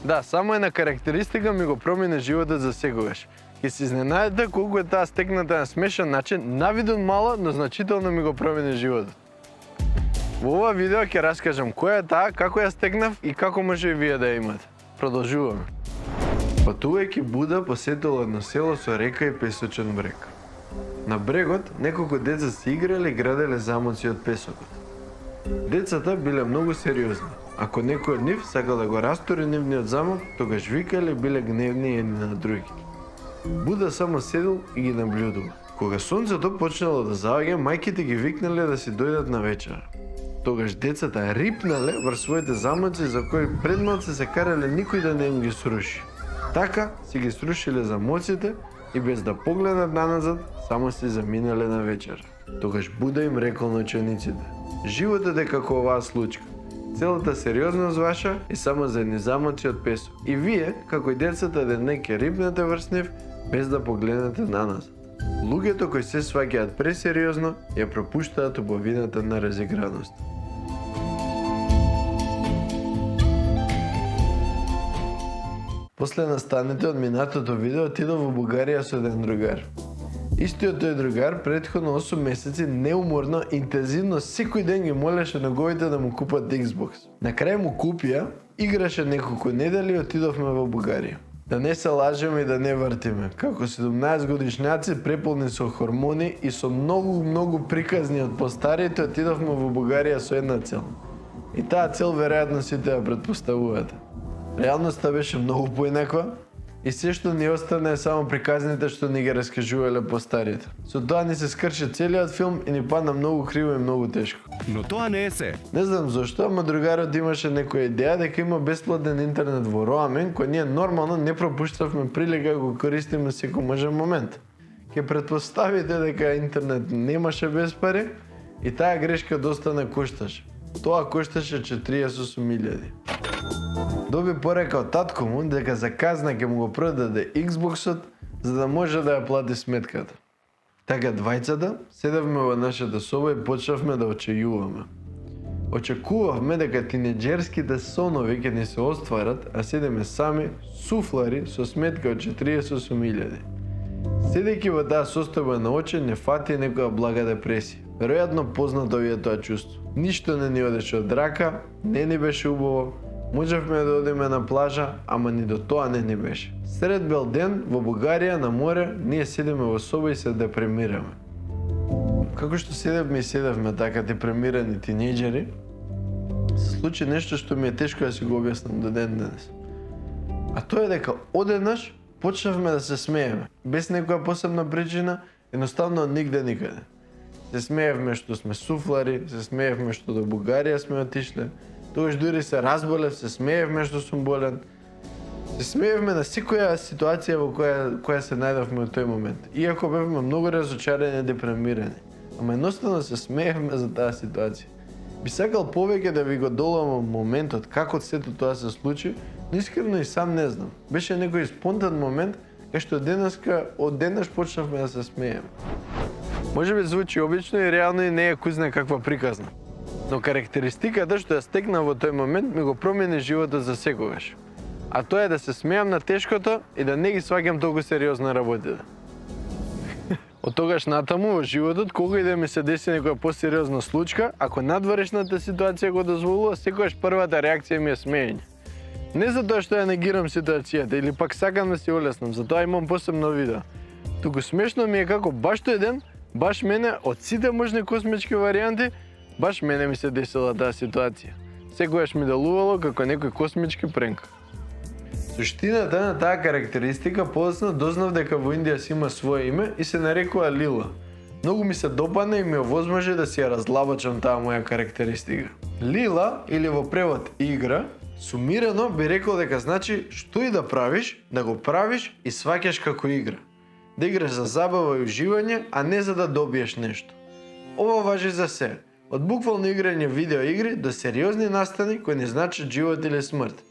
Да, само една карактеристика ми го промени животот за секогаш. Ке се изненадите колку е таа стекната на смешен начин, навидон мала, но значително ми го промени животот. Во ова видео ќе раскажам која е таа, како ја стекнав и како може и вие да ја имате. Продолжуваме. Патувајќи Буда посетил едно село со река и песочен брег. На брегот неколку деца се играле и граделе замоци од песокот. Децата биле многу сериозни. Ако некој од нив сакал да го растури нивниот замок, тогаш викале и биле гневни едни на други. Буда само седел и ги наблюдува. Кога сонцето почнало да заоѓа, мајките ги викнале да си дојдат на вечера. Тогаш децата рипнале врз своите замоци за кои предмалце се карале никој да не им ги сруши. Така си ги срушиле замоците и без да погледнат наназад, само си заминале на вечера. Тогаш Буда им рекол на учениците: животот е како оваа случка. Целата сериозност ваша е само за едни замоци од песок. И вие, како и децата, еден ќе рипнете врз нив без да погледнете наназад. Луѓето кои се сваќаат пресериозно ја пропуштаат убавината на разиграност. После настаните од минатото видео отидов во Бугарија со еден другар. Истиот тој другар претходно 8 месеци неуморно, интензивно секој ден ги молеше неговите да му купат Xbox. На крај му купија, играше неколку недели и отидовме во Бугарија. Да не се лажеме и да не вртиме. Како 17 годишњаци преполни со хормони и со многу приказни од постарите, отидовме во Бугарија со една цел. И таа цел веројатно сите ја претпоставувате. Реалноста беше многу поинаква и се што ни остана е само приказните што ни ги раскажувале постарите. Со тоа ни се скрши целиот филм и ни падна многу криво и многу тешко. Но тоа не е се. Не знам зошто, ама другарот имаше некоја идеја дека има бесплатен интернет во Роамен, кој ние нормално не пропуштавме прилика да го користиме секој можен момент. Ке претпоставите дека интернет немаше без пари и таа грешка доста не кошташе. Тоа кошташе 48.000. Доби порека од татко му дека за казна ќе му го продаде Xbox-от за да може да ја плати сметката. Така двајцата седевме во нашата соба и почнавме да очејуваме. Очекувавме дека тинеџерските сонови ќе ни се остварат, а седеме сами, суфлари, со сметка од 48.000. Седејќи во таа состојба на очи, не фати некоја блага депресија. Веројатно познато ви е тоа чувство. Ништо не ни одеше од рака, не ни беше убаво, можевме да одиме на плажа, ама ни до тоа не ни беше. Сред бел ден, во Бугарија, на море, ние седиме во соба и се депремираме. Како што седевме така депремирани тинеџери, се случи нешто што ми е тешко да си го објаснам до ден денес. А тоа е дека одеднаш почнавме да се смееме, без некоја посебна причина, едноставно од нигде никаде. Се смеевме што сме суфлари, се смеевме што до Бугарија сме отишле, тогаш дури се разболев, се смеевме што сум болен. Се смеевме на секоја ситуација во која се најдовме во тој момент. Иако бевме многу разочарани и депремирани. Ама едноставно се смеевме за таа ситуација. Би сакал повеќе да ви го доловам моментот како сето тоа се случи, но искрено и сам не знам. Беше некој спонтан момент кај што од денес почнавме да се смееме. Може би звучи обично и реално и не е кузна каква приказна. Но карактеристиката што ја стекнав во тој момент ми го промени животот за секогаш. А тоа е да се смеам на тешкото и да не ги сваќам толку сериозно работите. Од тогаш натаму во животот, кога и да ми се деси некоја посериозна случка, ако надворешната ситуација го дозволува, секогаш првата реакција ми е смеење. Не за тоа што ја негирам ситуацијата или пак сакам да си олеснам, затоа имам посебно видео. Туку смешно ми е како баш тој ден, баш мене од сите можни космички варијанти, баш мене ми се десила таа ситуација. Секогаш ми делувало како некој космички пренк. Суштината на таа карактеристика подоцна дознав дека во Индија си има свое име и се нарекува Лила. Многу ми се допадна и ми овозможи да си ја разлабочам таа моја карактеристика. Лила, или во превод игра, сумирано би рекол дека значи што и да правиш, да го правиш и сваќаш како игра. Да играш за забава и уживање, а не за да добиеш нешто. Ова важи за се. Од буквално играње видеоигри до сериозни настани кои не значат живот или смрт,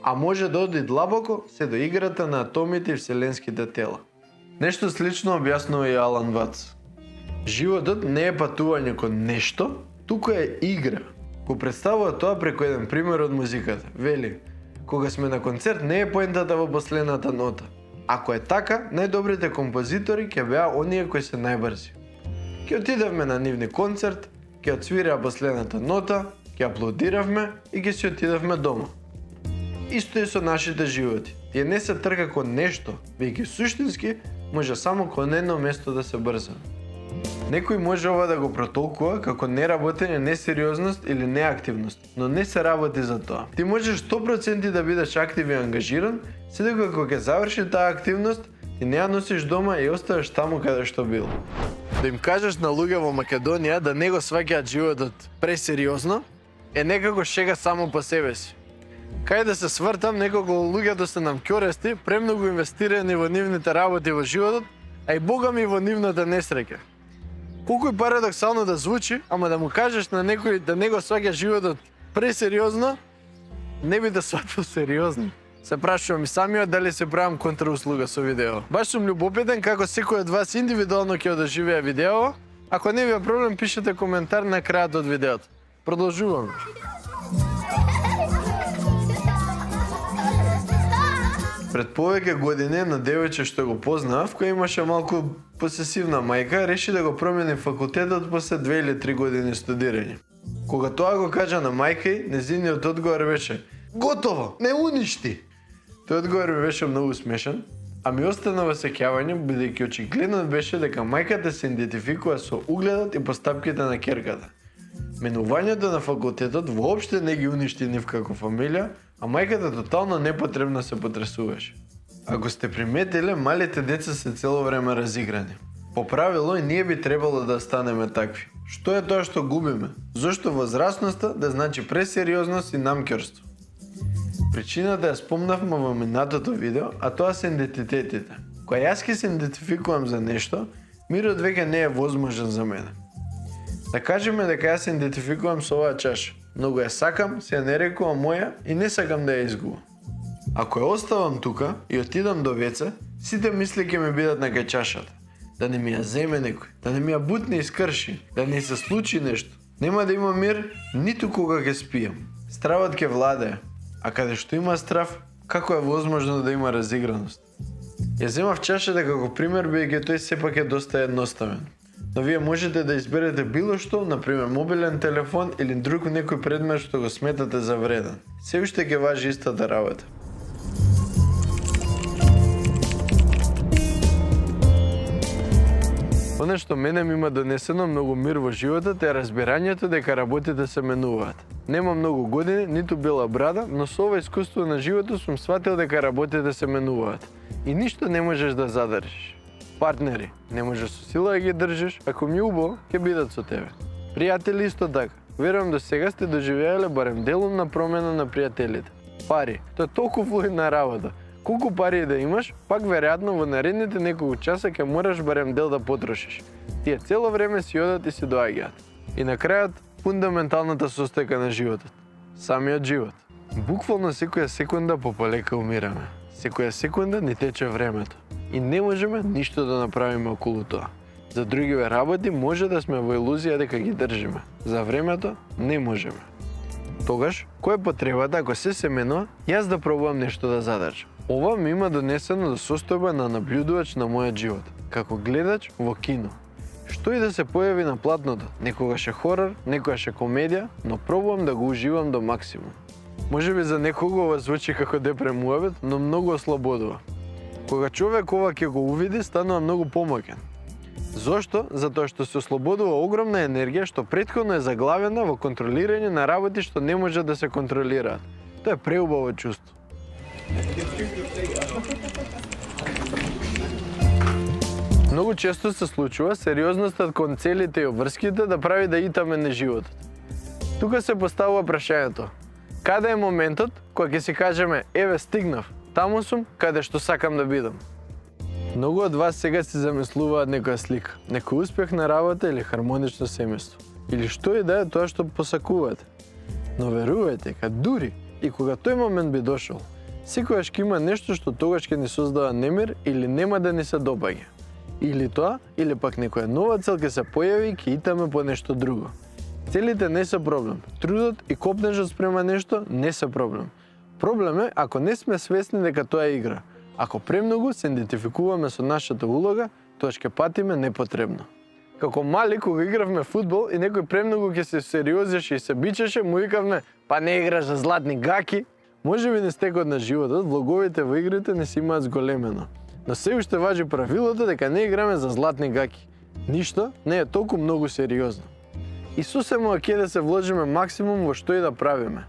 а може да оди длабоко се до играта на атомите и вселенските тела. Нешто слично објаснува и Алан Ватс. Животот не е патување кон нешто, туку е игра. Го представува тоа преку еден пример од музиката. Вели: Кога сме на концерт, не е поентата во последната нота. Ако е така, најдобрите композитори ќе беа оние кои се најбрзи. Ќе отидевме на нивни концерт, ќе отсвираа последната нота, ќе аплодиравме и ќе си отидевме дома. Исто е со нашите животи. Тие не се трка кон нешто, веќе суштински може само кон едно место да се брзаме. Некој може ова да го протолкува како неработење, несериозност или неактивност, но не се работи за тоа. Ти можеш 100% да бидеш актив и ангажиран, седека кога ќе заврши таа активност, ти не ја носиш дома и оставаш таму каде што бил. Да им кажеш на луѓе во Македонија да не го сваќаат животот пресериозно, е некако шега само по себе си. Кај да се свртам, некако луѓето се нам ќорести, премногу инвестирани во нивните работи во животот, а и бога ми во нивната несреќа. Колку и парадоксално да звучи, ама да му кажеш на некој да не го сваќа животот пресериозно, не би да сватил сериозно. Се прашувам и самиот дали се правам контрауслуга со видео. Баш сум љубопитен како секој од вас индивидуално ќе одоживее видео. Ако не ви е проблем, пишете коментар на крајот од видеото. Продолжуваме. Пред повеќе години на девојче што го познав, кој имаше малку посесивна мајка, реши да го промени факултетот после 2 или 3 години студирање. Кога тоа го кажа на мајка ѝ, незиниот одговор беше: "Готово, не уништи!" Тој одговор ми беше многу смешен, а ми остана во сеќавање бидејќи очигледно беше дека мајката се идентификува со угледот и постапките на ќерката. Менувањето на факултетот воопште не ги уништи нив како фамилија, а мајката тотално непотребно се потресуваше. Ако сте приметиле, малите деца се цело време разиграни. По правило и ние би требало да станеме такви. Што е тоа што губиме? Зошто возрастноста да значи пресериозност и намкерство? Причината ја спомнавме во минатото видео, а тоа се идентитетите. Кога јас ќе се идентификувам за нешто, мирот веќе не е возможен за мене. Да кажеме дека јас се идентификувам со оваа чаша, но го ја сакам, се ја нарекувам моја и не сакам да ја изгубам. Ако ја оставам тука и отидам до веце, сите мисли ќе ми бидат на кај чашата. Да не ми ја земе некој, да не ми ја бутне и скрши, да не се случи нешто. Нема да има мир ниту кога ќе спијам. Стравот ќе владее, а каде што има страв, како е возможно да има разиграност? Ја земав чашата како пример, бидејќи тој сепак е доста едноставен. Но вие можете да изберете било што, например мобилен телефон или друг некој предмет што го сметате за вреден. Се уште ќе важи истата работа. Оно што мене ми има донесено многу мир во животот е разбирањето дека работите се менуваат. Нема многу години, ниту бела брада, но со ова искуство на животот сум сватил дека работите се менуваат. И ништо не можеш да задржиш. Партнери, не можеш со сила да ги држиш, ако ми убаво, ќе бидат со тебе. Пријатели исто така. Верувам до сега сте доживеале барем делумна промена на пријателите. Пари, тоа е толку флуидна работа. Колку пари да имаш, пак веројатно во наредните неколку часа ќе мораш барем дел да потрошиш. Тие цело време си одат и си доаѓаат. И на крајот, фундаменталната состојка на животот. Самиот живот. Буквално секоја секунда пополека умираме. Секоја секунда ни тече времето. И не можеме ништо да направиме околу тоа. За другиве работи може да сме во илузија дека ги држиме. За времето не можеме. Тогаш, кој е потребата ако се менува, јас да пробувам нешто да задржам? Ова ми има донесено до состојба на наблюдувач на мојот живот, како гледач во кино. Што и да се појави на платното, некогаш е хорор, некогаш е комедија, но пробувам да го уживам до максимум. Можеби за некого ова звучи како депремуавет, но многу ослободува. Кога човек ова ќе го увиди, станува многу помоќен. Зошто? Затоа што се ослободува огромна енергија што претходно е заглавена во контролирање на работи што не може да се контролираат. Тоа е преубаво чувство. Многу често се случува сериозноста кон целите и обврските да прави да итаме на животот. Тука се поставува прашањето: каде е моментот кога ќе си кажеме еве стигнав, таму сум каде што сакам да бидам? Многу од вас сега си замислуваат некоја слика, некој успех на работа или хармонично семејство, или што и да е тоа што посакувате. Но верувајте, дури и кога тој момент би дошол, секогаш ќе има нешто што тогаш ќе ни создава немир или нема да ни се допаѓа. Или тоа, или пак некоја нова цел ќе се појави и ќе итаме по нешто друго. Целите не се проблем, трудот и копнежот спрема нешто не се проблем. Проблем е ако не сме свесни дека тоа е игра. Ако премногу се идентификуваме со нашата улога, тоа ќе патиме непотребно. Како мали, кога игравме фудбал и некој премногу ќе се сериозеше и се бичеше, му викавме, па не играш за златни гаки. Може би нестекот на животот, влоговите во игрите не си имаат зголемено. Но се уште важи правилото дека не играме за златни гаки. Ништо не е толку многу сериозно. И сосема ќе да се вложиме максимум во што и да правиме.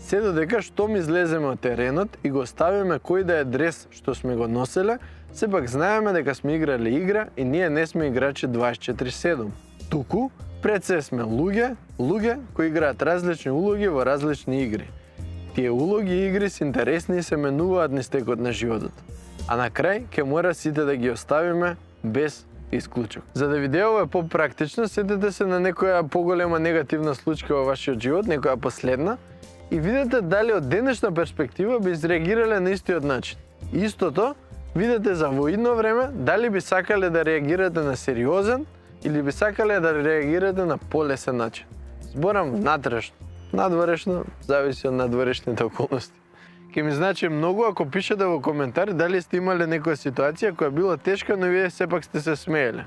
Се додека штом излеземе од теренот и го ставиме кој да е дрес што сме го носеле, сепак знаеме дека сме играли игра и ние не сме играчи 24/7. Туку, пред се сме луѓе кои играат различни улоги во различни игри. Тие улоги и игри се интересни и се менуваат низ текот на животот. А на крај ќе мора сите да ги оставиме без исклучок. За да ви делува попрактично, сетете се на некоја поголема негативна случка во вашиот живот, некоја последна, и видете дали од денешна перспектива би изреагирале на истиот начин. Истото, видете за во идно време дали би сакале да реагирате на сериозен или би сакале да реагирате на полесен начин. Зборам внатрешно. Надворешно зависи од надворешните околности. Ке ми значи многу ако пишете во коментар дали сте имале некоја ситуација која била тешка, но вие сепак сте се смееле.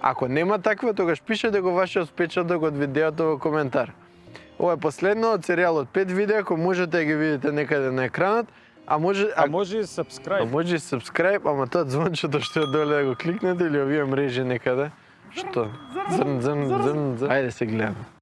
Ако нема таква, тогаш пишете го вашиот впечаток од видеото во коментар. Ова е последно од серијалот 5 видеа, кои можете да ги видите некаде на екранот, а може и subscribe. Може и subscribe, ама тоа звончето што е доле да го кликнете или овие мрежи некаде. Што? Ајде се гледаме.